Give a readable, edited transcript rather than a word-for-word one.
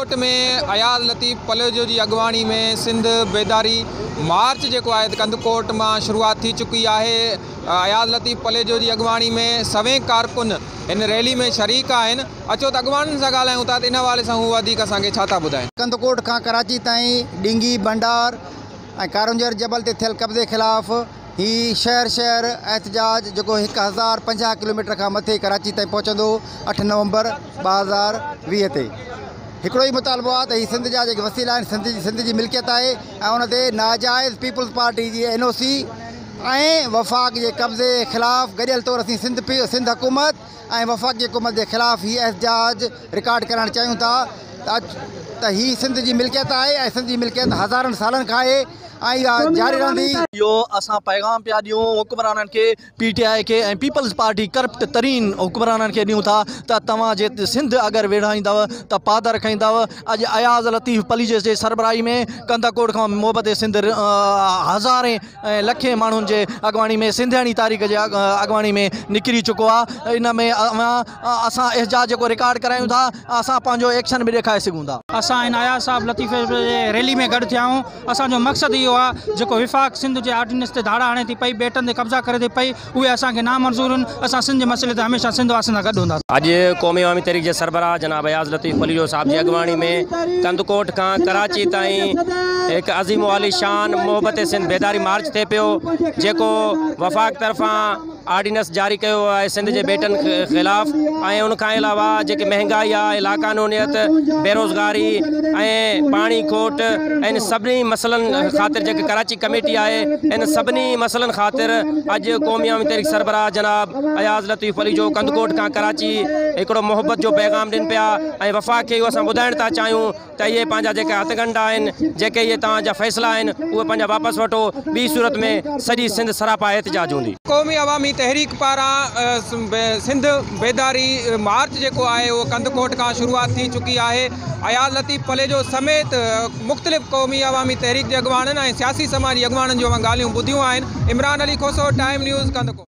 कंदकोट में अयाज़ लतीफ़ पलेजो की अगवानी में सिंध बेदारी मार्च जो है कंदकोट में शुरुआत थी चुकी है। अयाज़ लतीफ़ पलेजो की अगवानी में सवें कारकुन इन रैली में शरीक आहिनि। अचो त अगवाननि सां ॻाल्हायूं था, इन हवाले सां हू वधीक असांखे छा था ॿुधाइनि। कंदकोट खां कराची ताईं डिंगी भंडार ऐं कारंजर जबल ते थियल कब्ज़े ख़िलाफ़ ही शहर एहतजाज जो 1050 किलोमीटर का मथे कराची ताईं पहुंचंदो 8 नवंबर 2020 ते। हिकिड़ो ई मुतालबो आहे त ही सिंध जा जेके वसीला आहिनि, सिंध जी मिल्कियत आहे ऐं उन ते नाजाइज़ पीपल्स पार्टी जी NOC ऐं वफ़ाक़ जे कब्ज़े ख़िलाफ़ गॾियल तौर असीं सिंध हुकूमत ऐं वफ़ाक़ जी हुकूमत के ख़िलाफ़ ही एहतजाज रिकॉर्ड करणु चाहियूं था त ही सिंध जी मिल्कियत आहे ऐं सिंध जी मिल्कियत हज़ारनि सालनि खां आहे ऐं इहा जारी रहंदी। इहो असां पैगाम पिया ॾियूं हुक्मराननि खे, PTI खे ऐं पीपल्स पार्टी करप्ट तरीन हुक्मराननि खे ॾियूं था त तव्हां जे सिंध अगरि वेढ़ाईंदव त पाद रखाईंदव। अॼु अयाज़ लतीफ़ पलेजो जे सरबराही में कंदकोट खां मोहब्बत सिंध हज़ारे लखे माण्हुनि जे अॻवानी में सिंधियाणी तारीख़ जे अॻवानी में निकिरी चुको आहे। इन में असां एहतजाज जेको रिकॉर्ड करायूं था, असां पंहिंजो एक्शन बि ॾेखारे सघूं था। असां इन अयाज़ साहब लतीफ़ जे रैली में गॾु थिया आहियूं। असांजो मक़सदु इहो आहे जेको विफ़ाक़ सिंध जे आर्डिनेंस ते धाड़ा हणे थी पई, बेटनि ते कब्ज़ा करे थी पई, उहे असांखे नामंज़ूर आहिनि। असां सिंध जे मसइले ते हमेशह सिंध वासियुनि सां गॾु हूंदा। अॼु क़ौमी अवामी तहरीक जे सरबराह जनाब अयाज़ लतीफ़ पलेजो साहब जी अॻवानी में कंदकोट खां कराची ताईं हिकु अज़ीम वाली शान मोहब्बत सिंध बेदारी मार्च थिए पियो, जेको वफ़ाक़ तरफ़ां आर्डिनेंस जारी कयो आहे सिंध जे बेटनि ख़िलाफ़। ऐं उनखां अलावा जेकी महांगाई आहे, लाक़ानूनियत, बेरोज़गारी ऐं पाणी खोट, इन सभिनी मसइलनि ख़ातिर जेकी कराची कमेटी आहे, इन सभिनी मसइलनि ख़ातिर अॼु क़ौमी अवामी तहरीक सरबराह जनाब अयाज़ लतीफ़ पलेजो कंदकोट खां कराची हिकिड़ो मोहब्बत जो पैगाम ॾियनि पिया ऐं वफ़ाक़ खे इहो असां ॿुधाइण था चाहियूं त इहे पंहिंजा जेके हथगंडा आहिनि, जेके इहे तव्हांजा फ़ैसिला आहिनि, उहे पंहिंजा वापसि वठो। ॿी सूरत में सॼी सिंध सरापा एहतजाज हूंदी। क़ौमी अवामी तहरीक पारां सिंध बेदारी मार्च जेको आहे उहो कंदकोट खां शुरुआत थी चुकी आहे। अयाज़ लतीफ़ पलेजो समेत मुख़्तलिफ़ क़ौमी अवामी तहरीक जे अॻवाननि ऐं सियासी समाजी अॻवाननि जो ॻाल्हियूं ॿुधियूं आहिनि। इमरान अली खोसो, टाइम न्यूज़, कंदकोट।